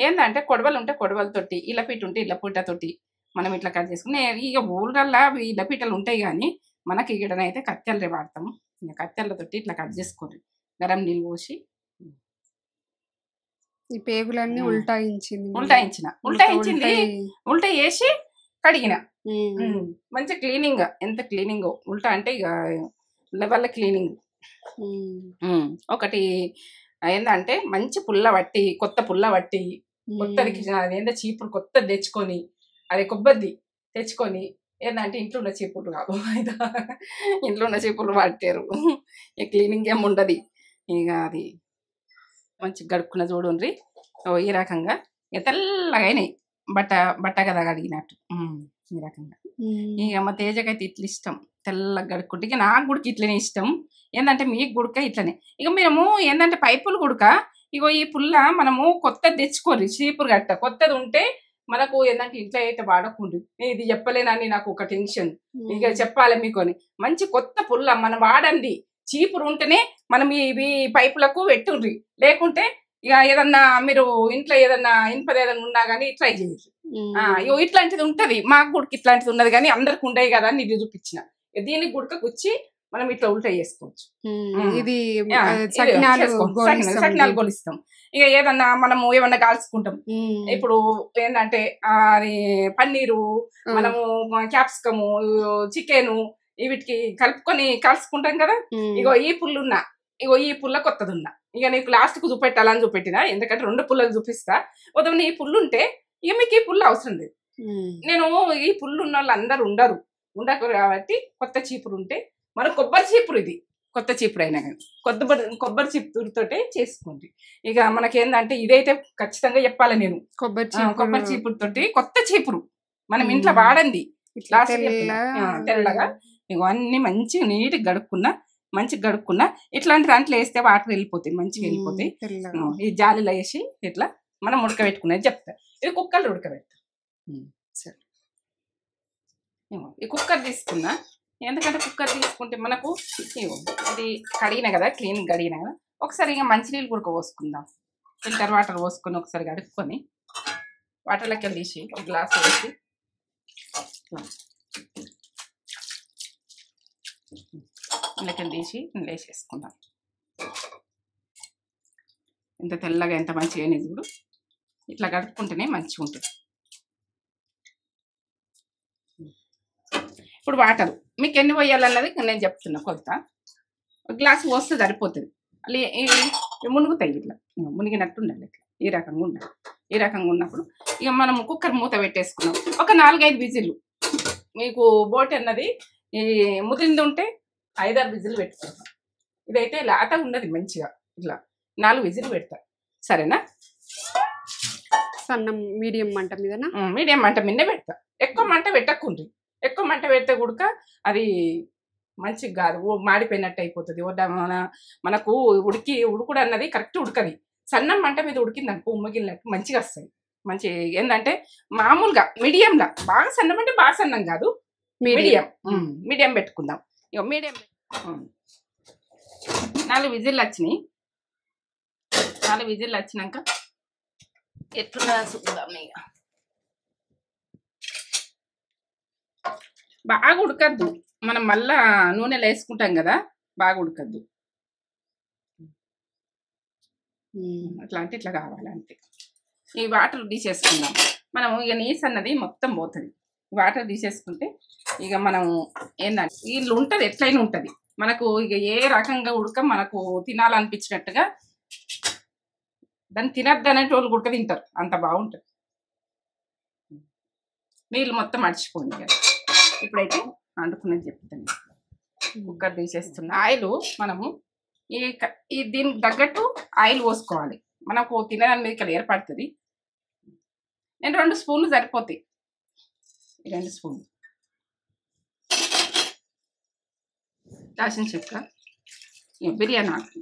ఏంటంటే కొడవలు ఉంటే కొడవలతోటి, ఇళ్ళ పీట ఉంటే ఇళ్ళ పీటతోటి మనం ఇట్లా కట్ చేసుకుని ఇక ఊళ్ళల్లో ఇళ్ళ పీటలు ఉంటాయి. కానీ మనకి ఇక్కడనైతే కత్తెలరే వాడతాము. ఇక కత్తెలతోటి ఇట్లా కట్ చేసుకోండి. గరం నీళ్ళు పోసి ఈ పేగులన్నీ ఉల్టాయించింది ఉల్టా వేసి కడిగిన మంచి క్లీనింగ్. ఎంత క్లీనింగ్ ఉల్టా అంటే ఇక లెవెల్ క్లీనింగ్. ఒకటి ఏంటంటే మంచి పుల్ల పట్టి కొత్త పుల్ల పట్టి కొత్తది అదేంటో చీపురు కొత్తది తెచ్చుకొని, అది కొబ్బరిది తెచ్చుకొని ఏంటంటే ఇంట్లో ఉన్న చీపుర్లు కాదు, ఇంట్లో ఉన్న చీపుర్లు పట్టారు. ఇక క్లీనింగ్ ఏమి ఉండదు. ఇక అది మంచి గడుక్కున్న చూడండి. ఈ రకంగా ఇక తెల్లగా అయినాయి, బట్ట కదా కడిగినట్టు. ఈ రకంగా ఇక మా తేజకైతే ఇట్లా ఇష్టం, తెల్లగా గడుక్కుంటే. ఇక నాకు గుడికి ఇట్లనే ఇష్టం. ఏంటంటే మీకు గుడక ఇట్లనే. ఇక మేము ఏంటంటే పైపులు గుడక ఇగో ఈ పుల్ల మనము కొత్తది తెచ్చుకోరు, చీపురు గట్ట కొత్తది ఉంటే మనకు ఏంటంటే ఇంట్లో అయితే వాడకుండా. ఇది చెప్పలేనని నాకు ఒక టెన్షన్. ఇక చెప్పాలి మీకొని మంచి కొత్త పుల్ల మనం వాడండి. చీపురు ఉంటేనే మనం ఇవి పైపులకు పెట్టుండ్రి, లేకుంటే ఇక ఏదన్నా మీరు ఇంట్లో ఏదన్నా ఇనుపది ఏదన్నా ఉన్నా కానీ ట్రై చేయరు. ఇట్లాంటిది ఉంటది. మాకు గుడికి ఇట్లాంటిది ఉన్నది కానీ అందరికి ఉండేవి కదా అని ఇది చూపించిన. దీనికి గుడకకు వచ్చి మనం ఇట్లా ఉల్టా చేసుకోవచ్చు. ఇది సకినాలు గొలిస్తాం. ఇక ఏదన్నా మనము ఏమన్నా కాల్చుకుంటాం. ఇప్పుడు ఏంటంటే అది పన్నీరు, మనము క్యాప్సికము, చికెను వీటికి కలుపుకొని కాల్చుకుంటాం కదా. ఇగో ఈ పుల్లున్నా, ఇగో ఈ పుల్ల కొత్తది ఉన్నా. ఇక నీకు లాస్ట్ కు చూపెట్టాలని చూపెట్టినా, ఎందుకంటే 2 పుల్లలు చూపిస్తా. ఉదయం ఈ పుల్లు ఉంటే ఇక మీకు ఈ పుల్ల అవసరం లేదు. నేను ఈ పుల్లు ఉన్న వాళ్ళు అందరు ఉండరు కాబట్టి కొత్త చీపురు ఉంటే, మన కొబ్బరి చీపురు ఇది కొత్త చీపురు అయినా కానీ కొబ్బరి చీపురుతోటే చేసుకోండి. ఇక మనకేందంటే ఇదైతే ఖచ్చితంగా చెప్పాలి నేను, కొబ్బరి చీపురుతోటి కొత్త చీపురు మనం ఇంట్లో వాడండి. తెల్లగా ఇగో అన్నీ మంచిగా నీట్గా గడుక్కున్నా మంచిగా గడుక్కున్నా ఇట్లాంటి దాంట్లో వేస్తే వాటర్ వెళ్ళిపోతాయి మంచిగా వెళ్ళిపోతాయి. ఈ జాలిలో వేసి ఇట్లా మనం ఉడకబెట్టుకునేది చెప్తా. ఇది కుక్కర్లో ఉడకబెడతా. సరే ఈ కుక్కర్ తీసుకున్నా, ఎందుకంటే కుక్కర్ తీసుకుంటే మనకు ఇది కడిగిన కదా, క్లీన్ కడిగిన కదా, ఒకసారి ఇక మంచినీళ్ళు కూడా పోసుకుందాం. ఫిల్టర్ వాటర్ పోసుకొని ఒకసారి కడుక్కొని వాటర్లోకి తీసి ఒక గ్లాస్ వేసి ఇందులోకి తీసి ఇందులో వేసేసుకుందాం. ఎంత తెల్లగా ఎంత మంచిగా అయినది చూడు. ఇట్లా కడుక్కుంటేనే మంచిగా ఉంటుంది. ఇప్పుడు వాటర్ మీకు ఎన్ని పోయాలన్నది నేను చెప్తున్నా. కొలత ఒక గ్లాస్ పోస్తే సరిపోతుంది. అలా మునుగుతాయి, ఇట్లా మునిగినట్టు ఉండాలి. ఇట్లా ఈ రకంగా ఉండాలి. ఈ రకంగా ఉన్నప్పుడు ఇక మనం కుక్కర్ మూత పెట్టేసుకున్నాం. ఒక 4-5 విజిల్లు మీకు బోటి అన్నది ఈ ముదింది ఉంటే 5-6 విజిల్లు పెట్టుకుంటాం. ఇదైతే లాట ఉన్నది మంచిగా, ఇట్లా 4 విజిల్లు పెడతా. సరేనా? సన్నం మీడియం మంట మీద, మీడియం మంట మీదే పెడతా. ఎక్కువ మంట పెట్టకుండ్రి. ఎక్కువ మంట పెడితే కూడా అది మంచిగా కాదు, మాడిపోయినట్టు అయిపోతుంది. మనకు ఉడుకుడు అన్నది కరెక్ట్ ఉడకది. సన్నం మంట మీద ఉడికింది అనుకో ఉమ్మగిలినట్టు మంచిగా వస్తుంది. మంచి ఏంటంటే మామూలుగా మీడియంలా, బాగా సన్నం అంటే బాగా సన్నం కాదు, మీడియం పెట్టుకుందాం. ఇక మీడియం 4 విజిల్లు వచ్చినాయి. 4 విజిల్లు వచ్చినాక ఎట్లున్నా చూద్దాం. ఇక బాగా ఉడకద్దు, మనం మళ్ళా నూనెలో వేసుకుంటాం కదా, బాగా ఉడకద్దు. అట్లా అంటే ఇట్లా కావాలి అంతే. ఈ వాటర్ తీసేసుకుందాం మనం. ఇక నీసు అన్నది మొత్తం పోతుంది. వాటర్ తీసేసుకుంటే ఇక మనం ఏంటంటే వీళ్ళు ఉంటుంది, ఎట్లయినా ఉంటుంది మనకు. ఇక ఏ రకంగా ఉడక మనకు తినాలనిపించినట్టుగా దాన్ని తినద్దు అనేటోళ్ళు ఉడక తింటారు, అంత బాగుంటుంది. నీళ్ళు మొత్తం మర్చిపోండి. ఇప్పుడైతే వండుకునేది చెప్తాను. కుక్కర్ తీసేస్తున్నా. ఆయిల్ మనము ఈ దీనికి తగ్గట్టు ఆయిల్ పోసుకోవాలి. మనకు తినదాని మీద ఇక్కడ ఏర్పడుతుంది. నేను 2 స్పూన్లు సరిపోతాయి. 2 స్పూన్లు దాల్చిన చెక్క, బిర్యానీ ఆకు,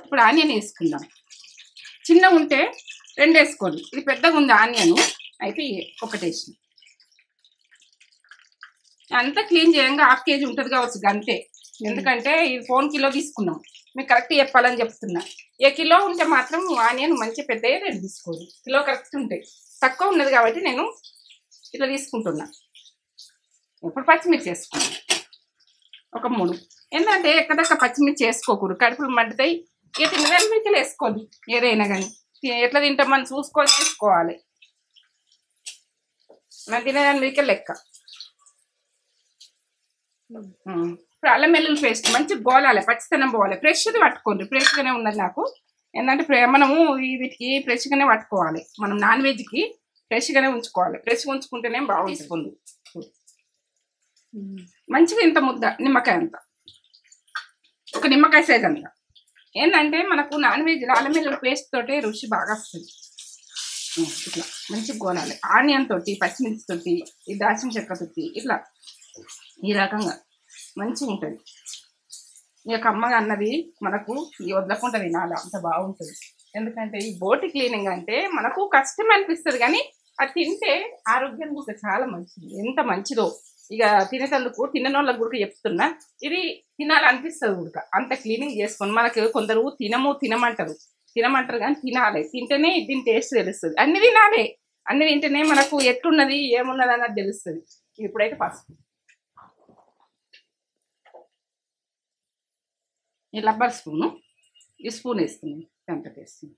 ఇప్పుడు ఆనియన్ వేసుకుందాం. చిన్నగా ఉంటే 2 వేసుకోండి. ఇది పెద్దగా ఉంది ఆనియన్, అయితే 1 వేసిన. అంతా క్లీన్ చేయంగా 1/2 కేజీ ఉంటుంది కావచ్చు అంతే. ఎందుకంటే ఇది 4 కిలో తీసుకున్నాం, మీకు కరెక్ట్ చెప్పాలని చెప్తున్నా. ఏ కిలో ఉంటే మాత్రం ఆనియన్ మంచి పెద్దగా 2 తీసుకోండి. కిలో కరెక్ట్ ఉంటాయి. తక్కువ ఉన్నది కాబట్టి నేను ఇట్లా తీసుకుంటున్నా. ఇప్పుడు పచ్చిమిర్చి వేసుకున్నాను ఒక 3. ఏంటంటే ఎక్కడక్క పచ్చిమిర్చి వేసుకోకూడదు, కడుపులు మండుతాయి. ఇక తినదాని మిర్చిలు వేసుకోండి. ఏదైనా కానీ ఎట్లా తింటామని చూసుకొని వేసుకోవాలి. మనం తినేదాని మిర్చిలు లెక్క. ఇప్పుడు అల్లం వెల్లుల్లి పేస్ట్ మంచిగా గోలాలి, పచ్చితనం పోవాలి. ఫ్రెష్ది పట్టుకోండి. ఫ్రెష్గానే ఉన్నది నాకు. ఏంటంటే మనము వీటికి ఫ్రెష్గానే పట్టుకోవాలి. మనం నాన్ వెజ్కి ఫ్రెష్గానే ఉంచుకోవాలి. ఫ్రెష్గా ఉంచుకుంటేనే బాగుంటుంది. మంచిగా ఇంత ముద్ద నిమ్మకాయ అంత, ఒక నిమ్మకాయ సైజ్ అంత. ఏంటంటే మనకు నాన్ వెజ్ అల్లం వెల్లుల్లి పేస్ట్ తోటి రుచి బాగా వస్తుంది. ఇట్లా మంచిగా గోలాలి. ఆనియన్ తోటి, పచ్చిమిర్చి తోటి, ఈ దాల్చిన చెక్క తోటి ఇట్లా ఈ రకంగా మంచిగా ఉంటుంది. ఇక కమ్మగా అన్నది మనకు వదలకుండా తినాలి, అంత బాగుంటుంది. ఎందుకంటే ఈ బోటి క్లీనింగ్ అంటే మనకు కష్టం అనిపిస్తుంది, కానీ అది తింటే ఆరోగ్యానికి కూడా చాలా మంచిది. ఎంత మంచిదో ఇక తినేటందుకు తినని వాళ్ళకి కూడా చెప్తున్నా. ఇది తినాలనిపిస్తుంది కూడా అంత క్లీనింగ్ చేసుకొని. మనకు కొందరు తినమంటారు కానీ తినాలి. తింటేనే దీని టేస్ట్ తెలుస్తుంది. అన్ని తినాలి, అన్ని తింటేనే మనకు ఎట్లున్నది ఏమున్నది అన్నది తెలుస్తుంది. ఇప్పుడైతే పసుపు, ఈ రబ్బర్ స్పూను, ఈ స్పూన్ వేస్తున్నాను, ఎంత వేస్తుంది.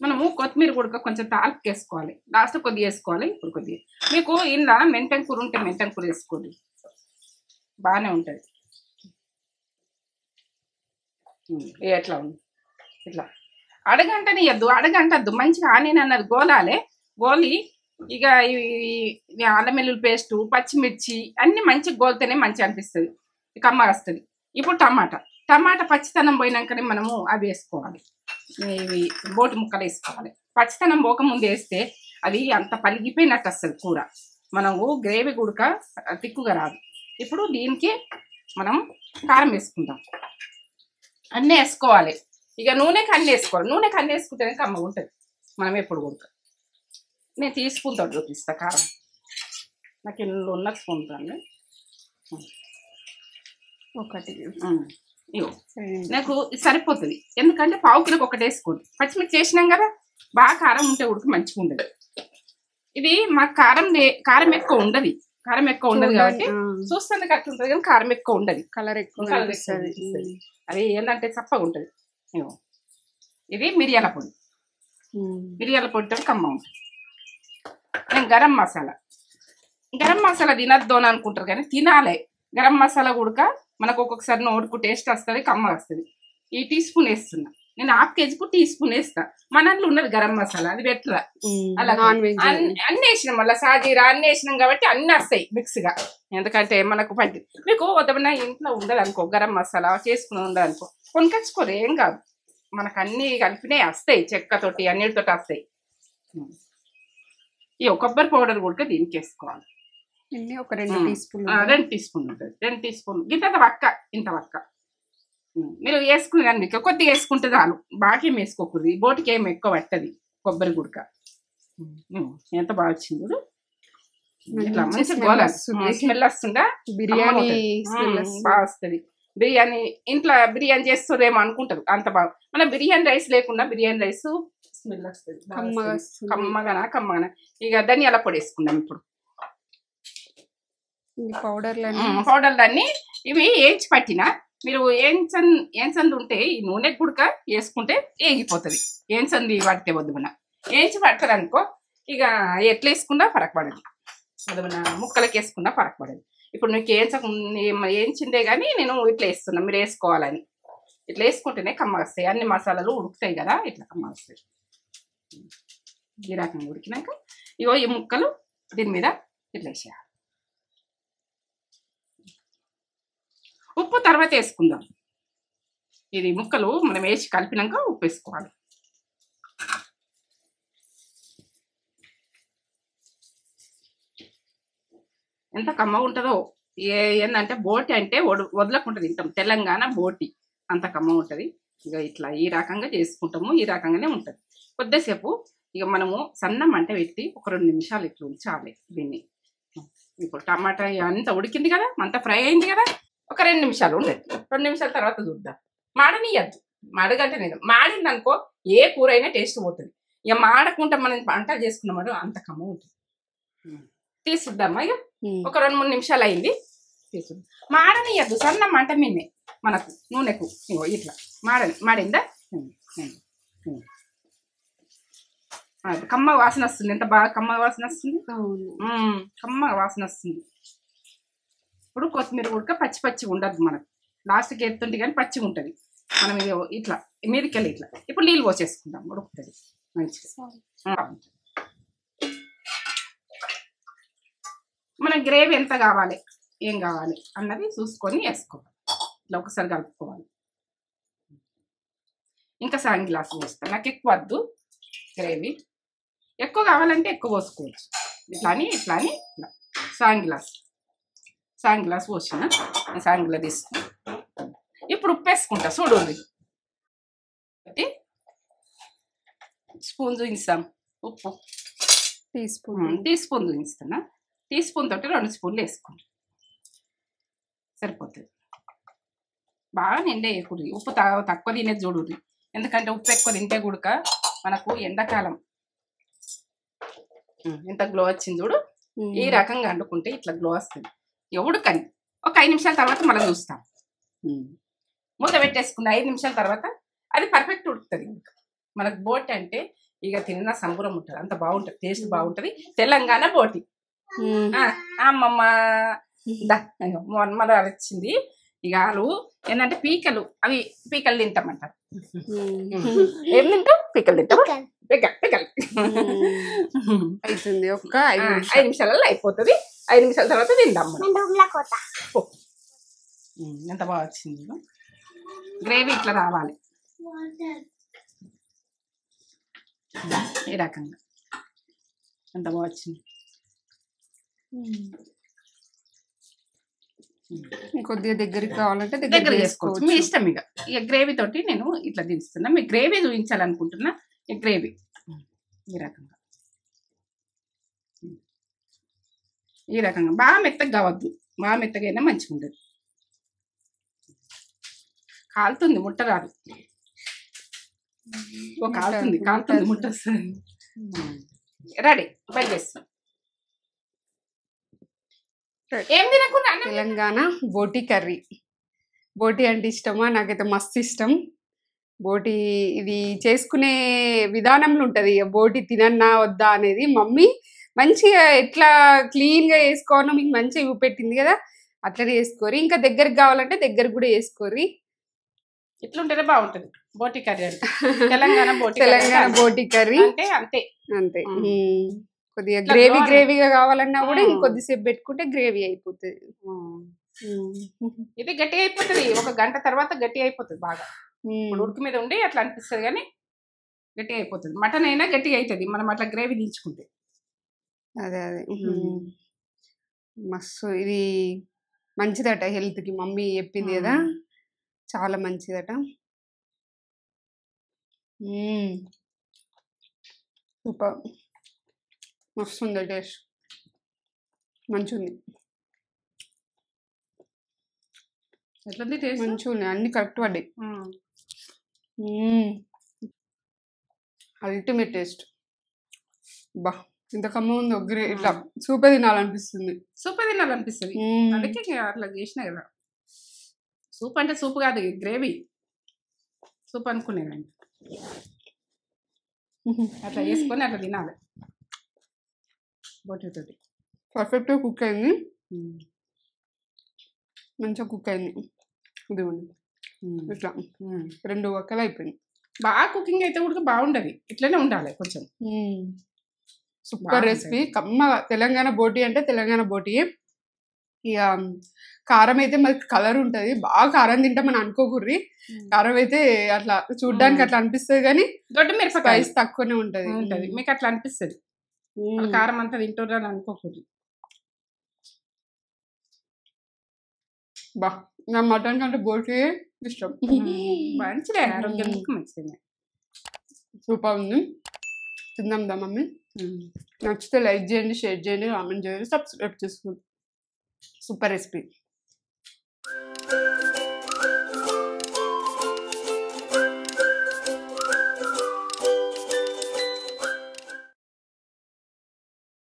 మనము కొత్తిమీర కూడా కొంచెం తాలింపు వేసుకోవాలి. లాస్ట్ కొద్దిగా వేసుకోవాలి. ఇప్పుడు కొద్దిగా మీకు ఇంట్లో మెంటెం కూర ఉంటే మెంటెం కూర వేసుకోండి, బాగానే ఉంటుంది. ఎట్లా ఉంది ఇట్లా అడగంటని ఇవ్వద్దు, అడగంటద్దు. మంచిగా ఆనియన్ అన్నది గోలాలి. గోలి ఇక ఈ అల్లం వెల్లుల్లి పేస్టు, పచ్చిమిర్చి అన్నీ మంచిగా గోలితేనే మంచిగా అనిపిస్తుంది, కమ్మ వస్తుంది. ఇప్పుడు టమాటా పచ్చితనం పోయినాకనే మనము అవి వేసుకోవాలి. ఇవి బోటి ముక్కలు వేసుకోవాలి. పచ్చితనం పోక ముందు వేస్తే అది అంత పలిగిపోయినట్టు వస్తుంది కూర. మనము గ్రేవీ గుడక తిక్కుగా రాదు. ఇప్పుడు దీనికి మనం కారం వేసుకుందాం. అన్నీ వేసుకోవాలి. ఇక నూనెకి అన్నీ వేసుకోవాలి. నూనెకి అన్నీ వేసుకుంటేనే కమ్మగా ఉంటుంది. మనం ఎప్పుడు గుడక నేను తీసుకుంటా చూపిస్తా కారం. నాకు ఇల్లు ఉన్న స్పూన్తాను ఒకటి ఇగో నాకు సరిపోతుంది. ఎందుకంటే పావు కిలోకి ఒకటి వేసుకోండి. పచ్చిమిర్చి వేసినాం కదా, బాగా కారం ఉంటే ఉడికి మంచిగా ఉండదు. ఇది మాకు కారం ఎక్కువ ఉండదు. కారం ఎక్కువ ఉండదు కాబట్టి చూస్తుంది కరెక్ట్ ఉంటుంది, కానీ కారం ఎక్కువ ఉండదు. కలర్ ఎక్కువ అది ఏంటంటే చప్పగా ఉంటుంది. ఇగో ఇది మిరియాల పొడి. మిరియాల పొడితో కమ్మ ఉంటుంది. నేను గరం మసాలా తినద్దు అని అనుకుంటారు, కానీ తినాలి. గరం మసాలా కూడా మనకు ఒక్కొక్కసారి నోటుకు టేస్ట్ వస్తుంది, కమ్మ వస్తుంది. ఈ టీ స్పూన్ వేస్తున్నా నేను. హాఫ్ కేజీకు టీ స్పూన్ వేస్తా. మన దాంట్లో ఉన్నది గరం మసాలా, అది పెట్టరా అలా అన్ని వేసినాం. మళ్ళీ సాజీరా అన్ని వేసినాం కాబట్టి అన్ని వస్తాయి మిక్స్గా. ఎందుకంటే మనకు మీకు వద్దమన్నా ఇంట్లో ఉండదు అనుకో, గరం మసాలా చేసుకుని ఉండదు అనుకో, కొనుకొచ్చుకోరు, ఏం కాదు. మనకు అన్ని కలిపినాయి వస్తాయి, చెక్కతోటి అన్నిటితోటి వస్తాయి. ఈ కొబ్బరి పౌడర్ కూడా దీనికి వేసుకోవాలి. ఒక 2 టీ స్పూన్ 2 టీ స్పూన్ ఉంటుంది. 2 టీ స్పూన్ ఇంత వక్క మీరు వేసుకుని కానీ మీకు కొద్దిగా వేసుకుంటే చాలు. బాగా ఏం వేసుకోకూడదు. బోటికి ఏమి ఎక్కువ పట్టది కొబ్బరి గుడక. ఎంత బాగా వచ్చింది ఇట్లా మంచి గోల స్మెల్ వస్తుందా, బిర్యానీ బాగా వస్తుంది. బిర్యానీ ఇంట్లో బిర్యానీ చేస్తారేమో అనుకుంటారు, అంత బాగా. మన బిర్యానీ రైస్ లేకుండా బిర్యానీ రైస్ స్మెల్ వస్తుంది కమ్మగానా. ఇక ధనియాల పొడి వేసుకుందాం. ఇప్పుడు పౌడర్లన్నీ ఇవి వేయించి పట్టిన. మీరు ఏంచంది ఉంటే ఈ నూనె గుడక వేసుకుంటే వేగిపోతుంది. ఏంచంది పడితే వద్దు మన వేయించి పడతారు అనుకో, ఇక ఎట్లా వేసుకున్నా ఫరక్ పడదు. వద్దు మన ముక్కలకి వేసుకున్నా ఫరక్ పడదు. ఇప్పుడు నీకు వేయించిందే కానీ నేను ఇట్లా వేస్తున్నా, మీరు వేసుకోవాలని. ఇట్లా వేసుకుంటేనే కమ్మ వస్తాయి. అన్ని మసాలాలు ఉడుకుతాయి కదా, ఇట్లా కమ్మ వస్తాయి. ఈ రకంగా ఉడికినాక ఇగో ఈ ముక్కలు దీని మీద ఇట్లా వేసేయాలి. ఉప్పు తర్వాత వేసుకుందాం. ఇది ముక్కలు మనం వేసి కలిపినాక ఉప్పు వేసుకోవాలి. ఎంత కమ్మగా ఉంటుందో. ఏంటంటే బోటి అంటే వదలకుండా తింటాం. తెలంగాణ బోటి అంత కమ్మ ఉంటుంది. ఇక ఇట్లా ఈ రకంగా చేసుకుంటాము. ఈ రకంగానే ఉంటుంది. కొద్దిసేపు ఇక మనము సన్న మంట పెట్టి ఒక 2 నిమిషాలు ఇట్లా ఉంచాలి దీన్ని. ఇప్పుడు టమాటా అంతా ఉడికింది కదా, అంతా ఫ్రై అయింది కదా, ఒక 2 నిమిషాలు ఉండదు. 2 నిమిషాల తర్వాత చూద్దాం. మాడనియద్దు. మాడగంటే నేను మాడింది అనుకో ఏ కూర అయినా టేస్ట్ పోతుంది. ఇక మాడకుండా మనం వంటలు చేసుకున్నామో అంత కమ్మ ఉంటుంది. తీసుద్దామా? ఇక ఒక 2-3 నిమిషాలు అయింది, తీసుద్దాం. మాడనియద్దు, సన్న మంట మీనే మనకు నూనెకు. ఇగో ఇట్లా మాడిందా? కమ్మ వాసన వస్తుంది. ఎంత బాగా కమ్మ వాసన వస్తుంది, కమ్మ వాసన వస్తుంది. ఇప్పుడు కొత్తిమీర ఉడక పచ్చిగా ఉండదు మనకు. లాస్ట్కి ఎత్తుంటే కానీ పచ్చిగా ఉంటుంది. మనం ఇట్లా మీదకెళ్ళి ఇట్లా ఇప్పుడు నీళ్ళు పోసేసుకుందాం, ఉడుకుతుంది మంచిగా. మన గ్రేవీ ఎంత కావాలి, ఏం కావాలి అన్నది చూసుకొని వేసుకోవాలి. ఇట్లా ఒకసారి కలుపుకోవాలి. ఇంకా సగం గ్లాసు పోస్తాను. నాకు ఎక్కువ వద్దు గ్రేవీ. ఎక్కువ కావాలంటే ఎక్కువ పోసుకోవచ్చు. ఇట్లా అని ఇట్లా సగం గ్లాస్ పోసిన. సగం గ్లాస్ తీసుకుని ఇప్పుడు ఉప్పు వేసుకుంటా. చూడండి, స్పూన్ చూపిస్తాం. ఉప్పు టీ స్పూన్ చూపిస్తున్నా. టీ స్పూన్ తోటి 2 స్పూన్లు వేసుకోండి, సరిపోతుంది. బాగా నిండే వేయకూడదు. ఉప్పు తక్కువ తినేది చూడండి. ఎందుకంటే ఉప్పు ఎక్కువ తింటే కూడా మనకు ఎండాకాలం ఎంత గ్లో వచ్చింది చూడు. ఈ రకంగా వండుకుంటే ఇట్లా గ్లో వస్తుంది. ఉడకని ఒక 5 నిమిషాల తర్వాత మనం చూస్తాం. మూత పెట్టేసుకుంది. 5 నిమిషాల తర్వాత అది పర్ఫెక్ట్ ఉడుకుతుంది. మనకు బోటి అంటే ఇక తిన్న సంబరం ఉంటుంది. అంత బాగుంటుంది, టేస్ట్ బాగుంటుంది. తెలంగాణ బోటి. అమ్మమ్మ మొన్న వచ్చింది. ఇక వాళ్ళు ఏంటంటే పీకలు తింటామంటారు. ఏం తింటాం? పీకలు తింటాం. పికల్ అవుతుంది. ఒక 5 నిమిషాలలో అయిపోతుంది. 5 నిమిషాల తర్వాత తిందాం. ఎంత బాగా వచ్చింది గ్రేవీ. ఇట్లా రావాలి. ఈ రకంగా అంత బాగా వచ్చింది. కొద్దిగా దగ్గరికి కావాలంటే దగ్గర చేసుకోవచ్చు, మీ ఇష్టం. ఇక గ్రేవీ తోటి నేను ఇట్లా దించుతున్నా. మీకు గ్రేవీ చూపించాలనుకుంటున్నా. ఇక గ్రేవీ ఈ రకంగా బాగా మెత్తగా కావద్దు, బాగా మెత్తగా అయినా మంచిగా ఉండదు. కాలుతుంది, ముట్ట రాదు. కాలుతుంది ముట్ట వస్తుంది. రెడీ, బయట చేస్తాం. ఏం తినకుండా తెలంగాణ బోటి కర్రీ. బోటి అంటే ఇష్టమా? నాకైతే మస్తు ఇష్టం. బోటి ఇది చేసుకునే విధానంలో ఉంటుంది. బోటి తినన్నా వద్దా అనేది మమ్మీ మంచిగా ఎట్లా క్లీన్గా వేసుకోవాలో మీకు మంచిగా చూపెట్టింది కదా, అట్లనే వేసుకోరి. ఇంకా దగ్గరికి కావాలంటే దగ్గరకు కూడా వేసుకోరి. ఇట్లుంటేనే బాగుంటుంది బోటి కర్రీ అంటే. తెలంగాణ బోటి కర్రీ అంటే అంతే అంతే. కొద్దిగా గ్రేవీగా కావాలన్నా కూడా ఇంకొద్దిసేపు పెట్టుకుంటే గ్రేవీ అయిపోతుంది. ఇది గట్టిగా అయిపోతుంది, ఒక గంట తర్వాత గట్టిగా అయిపోతుంది బాగా. ఉడికి మీద ఉండి అట్లా అనిపిస్తుంది కానీ గట్టిగా అయిపోతుంది. మటన్ అయినా గట్టిగా అవుతుంది మనం అట్లా గ్రేవీ దించుకుంటే. అదే మస్తు ఇది మంచిదట హెల్త్కి. మమ్మీ చెప్పింది కదా, చాలా మంచిదట. సూపర్, మస్తు ఉంది టేస్ట్, మంచిగా ఉంది. ఎట్లుంది టేస్ట్? మంచిగా ఉంది, అన్ని కరెక్ట్ పడ్డాయి. Ultimate taste. బా ఇంత కమ్మ ఉంది. ఒగ్గిరి ఇట్లా సూపర్ తినాలనిపిస్తుంది. అందుకే అట్లా చేసినా కదా. సూప్ అంటే సూప్ కాదు, గ్రేవీ సూప్ అనుకునేదాన్ని. అట్లా చేసుకొని అట్లా తినాలి బోటితోటి. పర్ఫెక్ట్గా కుక్ అయింది, మంచిగా కుక్ అయింది. ఇదిగోండి ఇట్లా 2 వక్కలు అయిపోయింది. బాగా కుకింగ్ అయితే కూడా బాగుండదు, ఇట్లనే ఉండాలి కొంచెం. Super recipe. కమ్మ తెలంగాణ బోటి అంటే తెలంగాణ బోటి. ఇక కారం అయితే మనకి కలర్ ఉంటుంది, బాగా కారం తింటామని అనుకోకుర్రి. కారం అయితే అట్లా చూడ్డానికి అట్లా అనిపిస్తుంది కానీ దొడ్డు మిరపకాయ స్పైస్ తక్కువనే ఉంటుంది. మీకు అట్లా అనిపిస్తుంది, కారం అంతా తింటుర్రని అనుకోకూడదు. బా నా మటన్ కంటే బోటి ఇష్టం. మంచిదే, ఆరోగ్యానికి మంచిదే. సూపర్ ఉంది, తిందాం దా మమ్మీ. నచ్చితే లైక్ చేయండి, షేర్ చేయండి, కామెంట్ చేయండి, సబ్స్క్రైబ్ చేసుకోండి. Super recipe.